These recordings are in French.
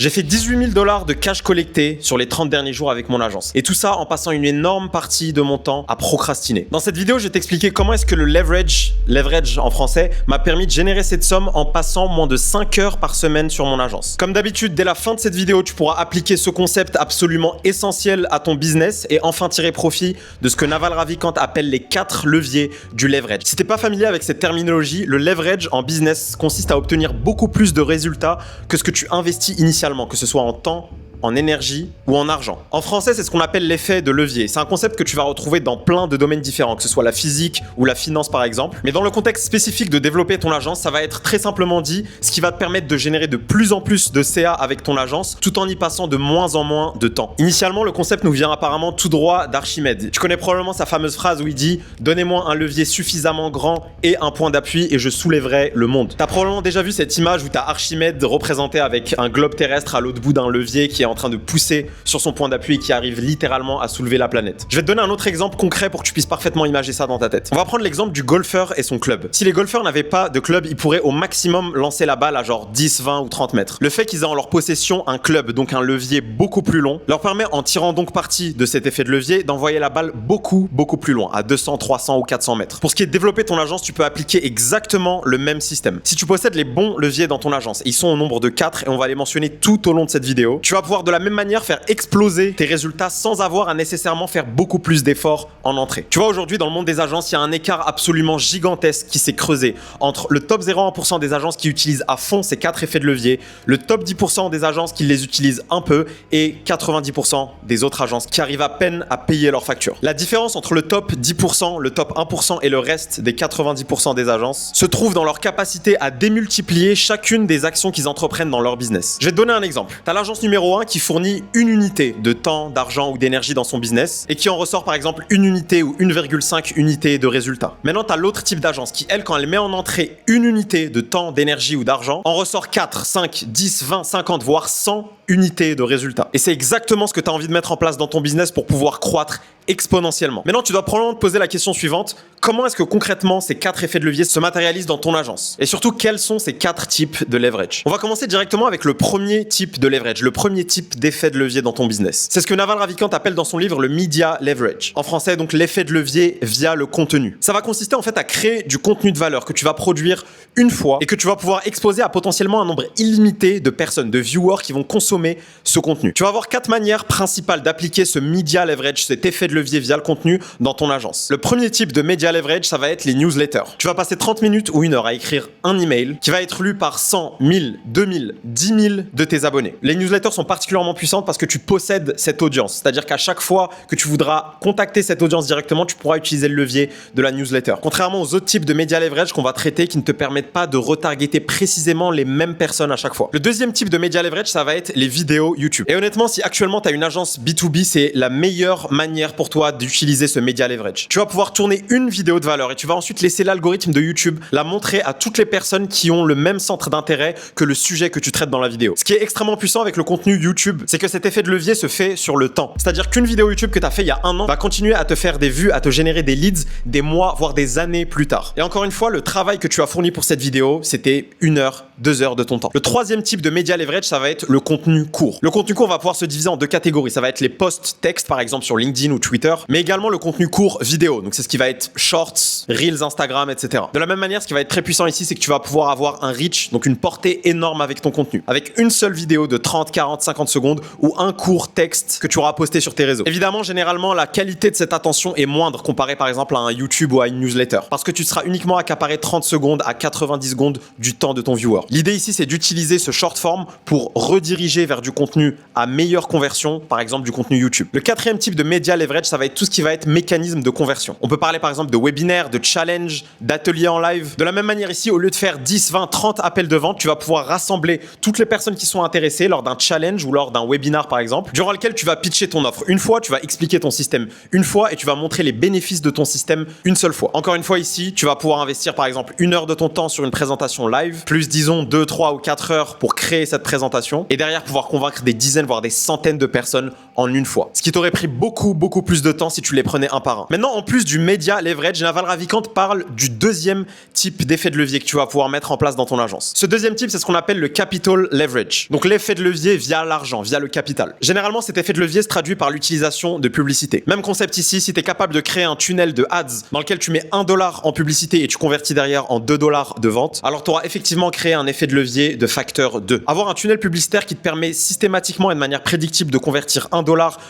J'ai fait 18 000 $ de cash collecté sur les 30 derniers jours avec mon agence. Et tout ça en passant une énorme partie de mon temps à procrastiner. Dans cette vidéo, je vais t'expliquer comment est-ce que le leverage en français, m'a permis de générer cette somme en passant moins de 5 heures par semaine sur mon agence. Comme d'habitude, dès la fin de cette vidéo, tu pourras appliquer ce concept absolument essentiel à ton business et enfin tirer profit de ce que Naval Ravikant appelle les 4 leviers du leverage. Si t'es pas familier avec cette terminologie, le leverage en business consiste à obtenir beaucoup plus de résultats que ce que tu investis initialement, que ce soit en temps, en énergie ou en argent. En français, c'est ce qu'on appelle l'effet de levier. C'est un concept que tu vas retrouver dans plein de domaines différents, que ce soit la physique ou la finance par exemple. Mais dans le contexte spécifique de développer ton agence, ça va être très simplement dit ce qui va te permettre de générer de plus en plus de CA avec ton agence tout en y passant de moins en moins de temps. Initialement, le concept nous vient apparemment tout droit d'Archimède. Tu connais probablement sa fameuse phrase où il dit « Donnez-moi un levier suffisamment grand et un point d'appui et je soulèverai le monde ». T'as probablement déjà vu cette image où t'as Archimède représenté avec un globe terrestre à l'autre bout d'un levier qui est en train de pousser sur son point d'appui et qui arrive littéralement à soulever la planète. Je vais te donner un autre exemple concret pour que tu puisses parfaitement imaginer ça dans ta tête. On va prendre l'exemple du golfeur et son club. Si les golfeurs n'avaient pas de club, ils pourraient au maximum lancer la balle à genre 10, 20 ou 30 mètres. Le fait qu'ils aient en leur possession un club, donc un levier beaucoup plus long, leur permet, en tirant donc parti de cet effet de levier, d'envoyer la balle beaucoup plus loin, à 200, 300 ou 400 mètres. Pour ce qui est de développer ton agence, tu peux appliquer exactement le même système. Si tu possèdes les bons leviers dans ton agence, ils sont au nombre de 4 et on va les mentionner tout au long de cette vidéo, tu vas pouvoir de la même manière faire exploser tes résultats sans avoir à nécessairement faire beaucoup plus d'efforts en entrée. Tu vois, aujourd'hui, dans le monde des agences, il y a un écart absolument gigantesque qui s'est creusé entre le top 0,1% des agences qui utilisent à fond ces 4 effets de levier, le top 10% des agences qui les utilisent un peu et 90% des autres agences qui arrivent à peine à payer leurs factures. La différence entre le top 10%, le top 1% et le reste des 90% des agences se trouve dans leur capacité à démultiplier chacune des actions qu'ils entreprennent dans leur business. Je vais te donner un exemple. Tu as l'agence numéro 1 qui fournit une unité de temps, d'argent ou d'énergie dans son business et qui en ressort par exemple une unité ou 1,5 unité de résultat. Maintenant, tu as l'autre type d'agence qui, elle, quand elle met en entrée une unité de temps, d'énergie ou d'argent, en ressort 4, 5, 10, 20, 50, voire 100 unités de résultats. Et c'est exactement ce que tu as envie de mettre en place dans ton business pour pouvoir croître exponentiellement. Maintenant, tu dois probablement te poser la question suivante. Comment est-ce que concrètement ces 4 effets de levier se matérialisent dans ton agence? Et surtout, quels sont ces 4 types de leverage? On va commencer directement avec le premier type de leverage, le premier type d'effet de levier dans ton business. C'est ce que Naval Ravikant appelle dans son livre le media leverage. En français, donc l'effet de levier via le contenu. Ça va consister en fait à créer du contenu de valeur que tu vas produire une fois et que tu vas pouvoir exposer à potentiellement un nombre illimité de personnes, de viewers qui vont consommer ce contenu. Tu vas avoir 4 manières principales d'appliquer ce media leverage, cet effet de levier via le contenu dans ton agence. Le premier type de media leverage, ça va être les newsletters. Tu vas passer 30 minutes ou 1 heure à écrire un email qui va être lu par 100, 1000, 2000, 10 000 de tes abonnés. Les newsletters sont particulièrement puissantes parce que tu possèdes cette audience. C'est-à-dire qu'à chaque fois que tu voudras contacter cette audience directement, tu pourras utiliser le levier de la newsletter. Contrairement aux autres types de media leverage qu'on va traiter qui ne te permettent pas de retargeter précisément les mêmes personnes à chaque fois. Le deuxième type de media leverage, ça va être les vidéos YouTube. Et honnêtement, si actuellement tu as une agence B2B, c'est la meilleure manière pour toi d'utiliser ce media leverage. Tu vas pouvoir tourner une vidéo de valeur et tu vas ensuite laisser l'algorithme de YouTube la montrer à toutes les personnes qui ont le même centre d'intérêt que le sujet que tu traites dans la vidéo. Ce qui est extrêmement puissant avec le contenu YouTube, c'est que cet effet de levier se fait sur le temps. C'est-à-dire qu'une vidéo YouTube que tu as fait il y a 1 an va continuer à te faire des vues, à te générer des leads des mois, voire des années plus tard. Et encore une fois, le travail que tu as fourni pour cette vidéo, c'était 1 heure, 2 heures de ton temps. Le troisième type de media leverage, ça va être le contenu court. Le contenu court va pouvoir se diviser en 2 catégories. Ça va être les posts textes, par exemple sur LinkedIn ou Twitter, mais également le contenu court vidéo. Donc c'est ce qui va être shorts, reels, Instagram, etc. De la même manière, ce qui va être très puissant ici, c'est que tu vas pouvoir avoir un reach, donc une portée énorme avec ton contenu. Avec une seule vidéo de 30, 40, 50 secondes ou un court texte que tu auras posté sur tes réseaux. Évidemment, généralement, la qualité de cette attention est moindre comparée par exemple à un YouTube ou à une newsletter. Parce que tu seras uniquement accaparé 30 secondes à 90 secondes du temps de ton viewer. L'idée ici, c'est d'utiliser ce short form pour rediriger vers du contenu à meilleure conversion, par exemple du contenu YouTube. Le quatrième type de media leverage, ça va être tout ce qui va être mécanisme de conversion. On peut parler par exemple de webinaires, de challenge, d'ateliers en live. De la même manière ici, au lieu de faire 10, 20, 30 appels de vente, tu vas pouvoir rassembler toutes les personnes qui sont intéressées lors d'un challenge ou lors d'un webinar par exemple, durant lequel tu vas pitcher ton offre une fois, tu vas expliquer ton système une fois et tu vas montrer les bénéfices de ton système une seule fois. Encore une fois ici, tu vas pouvoir investir par exemple 1 heure de ton temps sur une présentation live, plus disons 2, 3 ou 4 heures pour créer cette présentation et derrière pouvoir convaincre des dizaines voire des centaines de personnes en une fois. Ce qui t'aurait pris beaucoup plus de temps si tu les prenais un par un. Maintenant, en plus du média leverage, Naval Ravikant parle du deuxième type d'effet de levier que tu vas pouvoir mettre en place dans ton agence. Ce deuxième type, c'est ce qu'on appelle le capital leverage. Donc l'effet de levier via l'argent, via le capital. Généralement, cet effet de levier se traduit par l'utilisation de publicité. Même concept ici, si tu es capable de créer un tunnel de ads dans lequel tu mets $1 en publicité et tu convertis derrière en $2 de vente, alors tu auras effectivement créé un effet de levier de facteur 2. Avoir un tunnel publicitaire qui te permet systématiquement et de manière prédictible de convertir $1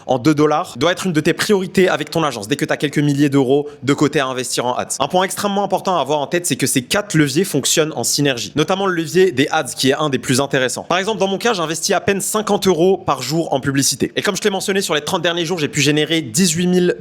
en $2 doit être une de tes priorités avec ton agence dès que tu as quelques milliers d'euros de côté à investir en ads. Un point extrêmement important à avoir en tête, c'est que ces 4 leviers fonctionnent en synergie, notamment le levier des ads qui est un des plus intéressants. Par exemple, dans mon cas, j'investis à peine 50 € par jour en publicité. Et comme je te l'ai mentionné, sur les 30 derniers jours, j'ai pu générer $18 000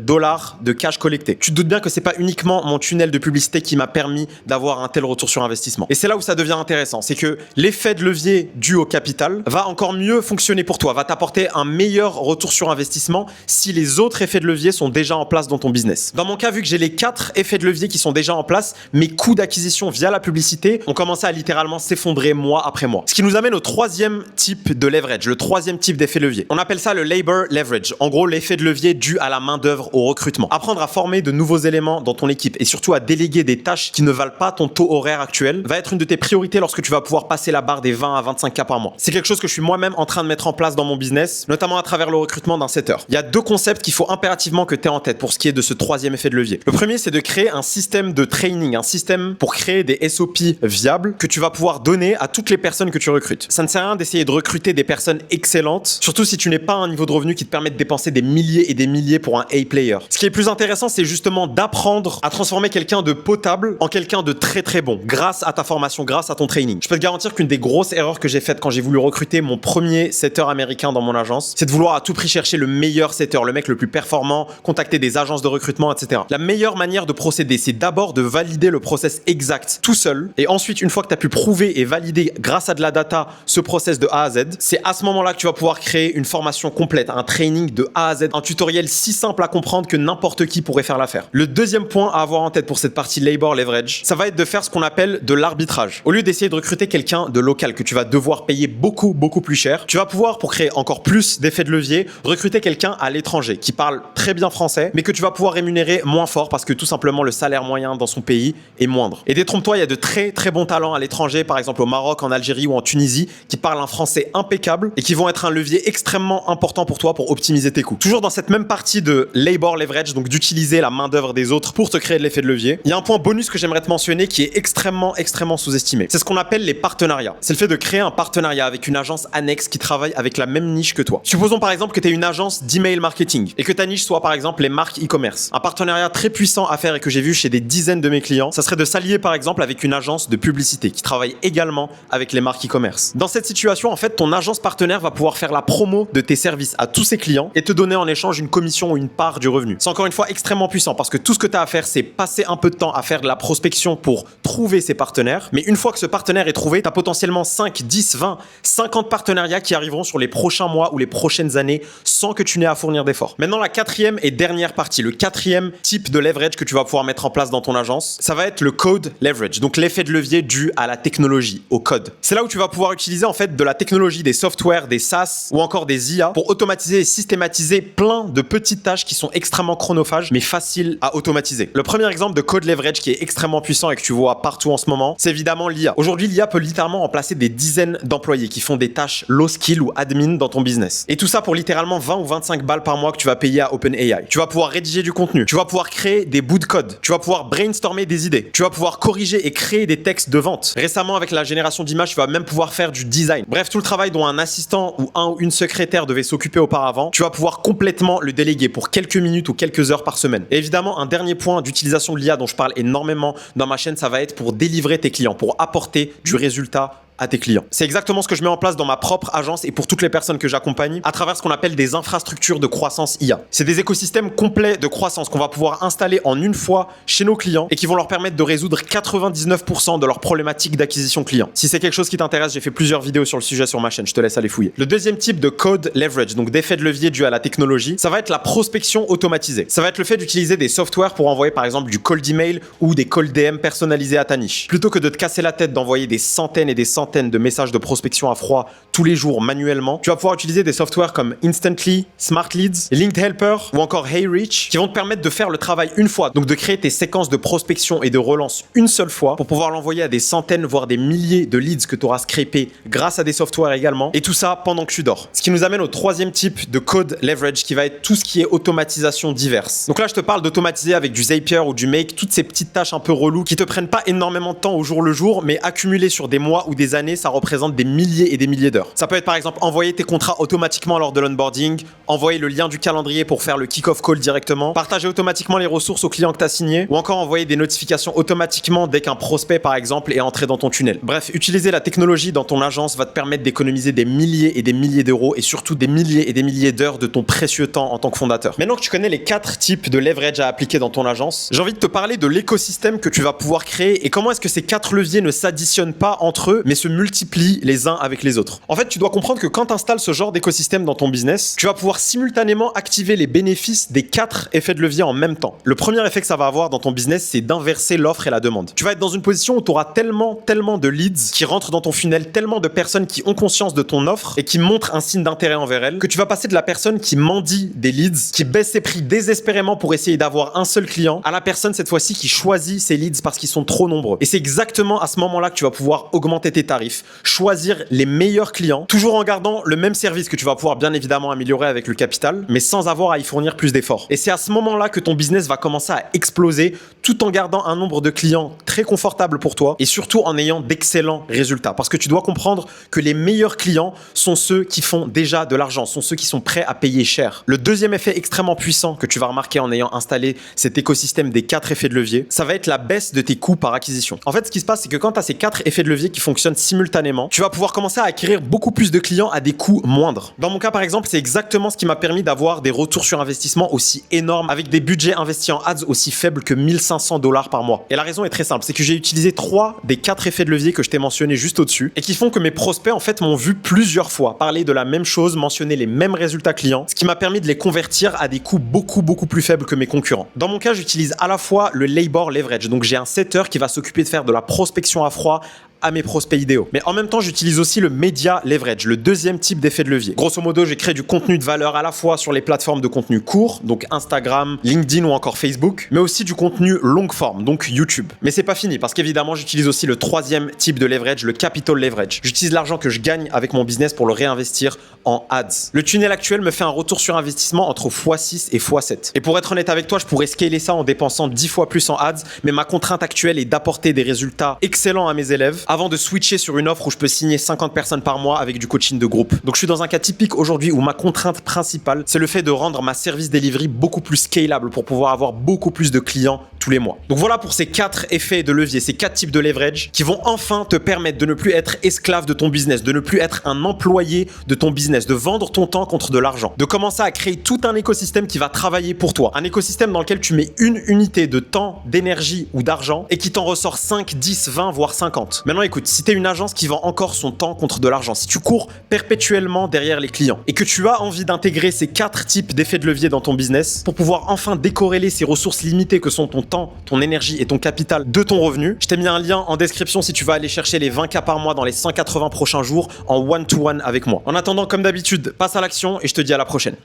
de cash collecté. Tu te doutes bien que c'est pas uniquement mon tunnel de publicité qui m'a permis d'avoir un tel retour sur investissement. Et c'est là où ça devient intéressant, c'est que l'effet de levier dû au capital va encore mieux fonctionner pour toi, va t'apporter un meilleur retour sur investissement si les autres effets de levier sont déjà en place dans ton business. Dans mon cas, vu que j'ai les 4 effets de levier qui sont déjà en place, mes coûts d'acquisition via la publicité ont commencé à littéralement s'effondrer mois après mois. Ce qui nous amène au troisième type de leverage, le troisième type d'effet de levier. On appelle ça le labor leverage. En gros, l'effet de levier dû à la main d'œuvre au recrutement. Apprendre à former de nouveaux éléments dans ton équipe et surtout à déléguer des tâches qui ne valent pas ton taux horaire actuel va être une de tes priorités lorsque tu vas pouvoir passer la barre des 20 à 25K par mois. C'est quelque chose que je suis moi-même en train de mettre en place dans mon business, notamment à travers le recrutement d'un setter. Il y a 2 concepts qu'il faut impérativement que tu aies en tête pour ce qui est de ce troisième effet de levier. Le premier, c'est de créer un système de training, un système pour créer des SOP viables que tu vas pouvoir donner à toutes les personnes que tu recrutes. Ça ne sert à rien d'essayer de recruter des personnes excellentes, surtout si tu n'es pas à un niveau de revenu qui te permet de dépenser des milliers et des milliers pour un A-player. Ce qui est plus intéressant, c'est justement d'apprendre à transformer quelqu'un de potable en quelqu'un de très bon, grâce à ta formation, grâce à ton training. Je peux te garantir qu'une des grosses erreurs que j'ai faites quand j'ai voulu recruter mon premier setter américain dans mon agence, c'est de vouloir à tout prix chercher le meilleur setter, le mec le plus performant, contacter des agences de recrutement, etc. La meilleure manière de procéder, c'est d'abord de valider le process exact tout seul, et ensuite, une fois que tu as pu prouver et valider grâce à de la data ce process de A à Z, c'est à ce moment-là que tu vas pouvoir créer une formation complète, un training de A à Z, un tutoriel si simple à comprendre que n'importe qui pourrait faire l'affaire. Le deuxième point à avoir en tête pour cette partie labor leverage, ça va être de faire ce qu'on appelle de l'arbitrage. Au lieu d'essayer de recruter quelqu'un de local que tu vas devoir payer beaucoup plus cher, tu vas pouvoir, pour créer encore plus d'effets de levier, recruter quelqu'un à l'étranger qui parle très bien français, mais que tu vas pouvoir rémunérer moins fort parce que tout simplement le salaire moyen dans son pays est moindre. Et détrompe-toi, il y a de très bons talents à l'étranger, par exemple au Maroc, en Algérie ou en Tunisie, qui parlent un français impeccable et qui vont être un levier extrêmement important pour toi pour optimiser tes coûts. Toujours dans cette même partie de labor leverage, donc d'utiliser la main d'œuvre des autres pour te créer de l'effet de levier, il y a un point bonus que j'aimerais te mentionner qui est extrêmement sous-estimé. C'est ce qu'on appelle les partenariats. C'est le fait de créer un partenariat avec une agence annexe qui travaille avec la même niche que toi. Supposons par exemple que tu es une agence d'email marketing et que ta niche soit par exemple les marques e-commerce. Un partenariat très puissant à faire et que j'ai vu chez des dizaines de mes clients, ça serait de s'allier par exemple avec une agence de publicité qui travaille également avec les marques e-commerce. Dans cette situation, en fait, ton agence partenaire va pouvoir faire la promo de tes services à tous ses clients et te donner en échange une commission ou une part du revenu. C'est encore une fois extrêmement puissant parce que tout ce que tu as à faire, c'est passer un peu de temps à faire de la prospection pour trouver ses partenaires. Mais une fois que ce partenaire est trouvé, tu as potentiellement 5, 10, 20, 50 partenariats qui arriveront sur les prochains mois ou les prochaines années sans que tu n'aies à fournir d'efforts. Maintenant, la quatrième et dernière partie, le quatrième type de leverage que tu vas pouvoir mettre en place dans ton agence, ça va être le code leverage, donc l'effet de levier dû à la technologie, au code. C'est là où tu vas pouvoir utiliser en fait de la technologie, des softwares, des SaaS ou encore des IA pour automatiser et systématiser plein de petites tâches qui sont extrêmement chronophages mais faciles à automatiser. Le premier exemple de code leverage qui est extrêmement puissant et que tu vois partout en ce moment, c'est évidemment l'IA. Aujourd'hui, l'IA peut littéralement remplacer des dizaines d'employés qui font des tâches low skill ou admin dans ton business. Et tout ça pour littéralement 20 ou 25 balles par mois que tu vas payer à OpenAI. Tu vas pouvoir rédiger du contenu, tu vas pouvoir créer des bouts de code, tu vas pouvoir brainstormer des idées, tu vas pouvoir corriger et créer des textes de vente. Récemment, avec la génération d'images, tu vas même pouvoir faire du design. Bref, tout le travail dont un assistant ou un ou une secrétaire devait s'occuper auparavant, tu vas pouvoir complètement le déléguer pour quelques minutes ou quelques heures par semaine. Et évidemment, un dernier point d'utilisation de l'IA dont je parle énormément dans ma chaîne, ça va être pour délivrer tes clients, pour apporter du résultat à tes clients. C'est exactement ce que je mets en place dans ma propre agence et pour toutes les personnes que j'accompagne à travers ce qu'on appelle des infrastructures de croissance IA. C'est des écosystèmes complets de croissance qu'on va pouvoir installer en une fois chez nos clients et qui vont leur permettre de résoudre 99% de leurs problématiques d'acquisition client. Si c'est quelque chose qui t'intéresse, j'ai fait plusieurs vidéos sur le sujet sur ma chaîne, je te laisse aller fouiller. Le deuxième type de code leverage, donc d'effet de levier dû à la technologie, ça va être la prospection automatisée. Ça va être le fait d'utiliser des softwares pour envoyer par exemple du cold email ou des cold DM personnalisés à ta niche. Plutôt que de te casser la tête d'envoyer des centaines et des centaines centaines de messages de prospection à froid tous les jours manuellement, tu vas pouvoir utiliser des softwares comme Instantly, Smart Leads, Linked Helper ou encore HeyReach qui vont te permettre de faire le travail une fois, donc de créer tes séquences de prospection et de relance une seule fois pour pouvoir l'envoyer à des centaines voire des milliers de leads que tu auras scrapés grâce à des softwares également, et tout ça pendant que tu dors. Ce qui nous amène au troisième type de code leverage qui va être tout ce qui est automatisation diverse. Donc là je te parle d'automatiser avec du Zapier ou du Make, toutes ces petites tâches un peu reloues qui te prennent pas énormément de temps au jour le jour, mais accumulées sur des mois ou des années, ça représente des milliers et des milliers d'heures. Ça peut être par exemple envoyer tes contrats automatiquement lors de l'onboarding, envoyer le lien du calendrier pour faire le kick-off call directement, partager automatiquement les ressources aux clients que tu as signés, ou encore envoyer des notifications automatiquement dès qu'un prospect par exemple est entré dans ton tunnel. Bref, utiliser la technologie dans ton agence va te permettre d'économiser des milliers et des milliers d'euros et surtout des milliers et des milliers d'heures de ton précieux temps en tant que fondateur. Maintenant que tu connais les 4 types de leverage à appliquer dans ton agence, j'ai envie de te parler de l'écosystème que tu vas pouvoir créer et comment est-ce que ces 4 leviers ne s'additionnent pas entre eux mais se multiplient les uns avec les autres. En fait, tu dois comprendre que quand tu installes ce genre d'écosystème dans ton business, tu vas pouvoir simultanément activer les bénéfices des 4 effets de levier en même temps. Le premier effet que ça va avoir dans ton business, c'est d'inverser l'offre et la demande. Tu vas être dans une position où tu auras tellement de leads qui rentrent dans ton funnel, tellement de personnes qui ont conscience de ton offre et qui montrent un signe d'intérêt envers elle, que tu vas passer de la personne qui mendie des leads, qui baisse ses prix désespérément pour essayer d'avoir un seul client, à la personne cette fois-ci qui choisit ses leads parce qu'ils sont trop nombreux. Et c'est exactement à ce moment-là que tu vas pouvoir augmenter tes tarifs, choisir les meilleurs clients, toujours en gardant le même service que tu vas pouvoir bien évidemment améliorer avec le capital, mais sans avoir à y fournir plus d'efforts. Et c'est à ce moment-là que ton business va commencer à exploser tout en gardant un nombre de clients très confortable pour toi et surtout en ayant d'excellents résultats. Parce que tu dois comprendre que les meilleurs clients sont ceux qui font déjà de l'argent, sont ceux qui sont prêts à payer cher. Le deuxième effet extrêmement puissant que tu vas remarquer en ayant installé cet écosystème des 4 effets de levier, ça va être la baisse de tes coûts par acquisition. En fait, ce qui se passe, c'est que quand tu as ces 4 effets de levier qui fonctionnent simultanément, tu vas pouvoir commencer à acquérir beaucoup plus de clients à des coûts moindres. Dans mon cas, par exemple, c'est exactement ce qui m'a permis d'avoir des retours sur investissement aussi énormes avec des budgets investis en ads aussi faibles que 1500 $ par mois. Et la raison est très simple, c'est que j'ai utilisé 3 des 4 effets de levier que je t'ai mentionnés juste au-dessus et qui font que mes prospects en fait m'ont vu plusieurs fois parler de la même chose, mentionner les mêmes résultats clients, ce qui m'a permis de les convertir à des coûts beaucoup plus faibles que mes concurrents. Dans mon cas, j'utilise à la fois le labor leverage, donc j'ai un setter qui va s'occuper de faire de la prospection à froid à mes prospects idéaux. Mais en même temps, j'utilise aussi le media leverage, le deuxième type d'effet de levier. Grosso modo, j'ai créé du contenu de valeur à la fois sur les plateformes de contenu court, donc Instagram, LinkedIn ou encore Facebook, mais aussi du contenu longue forme, donc YouTube. Mais c'est pas fini parce qu'évidemment, j'utilise aussi le troisième type de leverage, le capital leverage. J'utilise l'argent que je gagne avec mon business pour le réinvestir en ads. Le tunnel actuel me fait un retour sur investissement entre x6 et x7. Et pour être honnête avec toi, je pourrais scaler ça en dépensant 10 fois plus en ads, mais ma contrainte actuelle est d'apporter des résultats excellents à mes élèves avant de switcher sur une offre où je peux signer 50 personnes par mois avec du coaching de groupe. Donc je suis dans un cas typique aujourd'hui où ma contrainte principale, c'est le fait de rendre ma service delivery beaucoup plus scalable pour pouvoir avoir beaucoup plus de clients tous les mois. Donc voilà pour ces 4 effets de levier, ces 4 types de leverage qui vont enfin te permettre de ne plus être esclave de ton business, de ne plus être un employé de ton business, de vendre ton temps contre de l'argent, de commencer à créer tout un écosystème qui va travailler pour toi. Un écosystème dans lequel tu mets une unité de temps, d'énergie ou d'argent et qui t'en ressort 5, 10, 20, voire 50. Maintenant écoute, si tu es une agence qui vend encore son temps contre de l'argent, si tu cours perpétuellement derrière les clients et que tu as envie d'intégrer ces 4 types d'effets de levier dans ton business pour pouvoir enfin décorréler ces ressources limitées que sont ton temps, ton énergie et ton capital de ton revenu, je t'ai mis un lien en description si tu vas aller chercher les 20K par mois dans les 180 prochains jours en one-to-one avec moi. En attendant, comme d'habitude, passe à l'action et je te dis à la prochaine.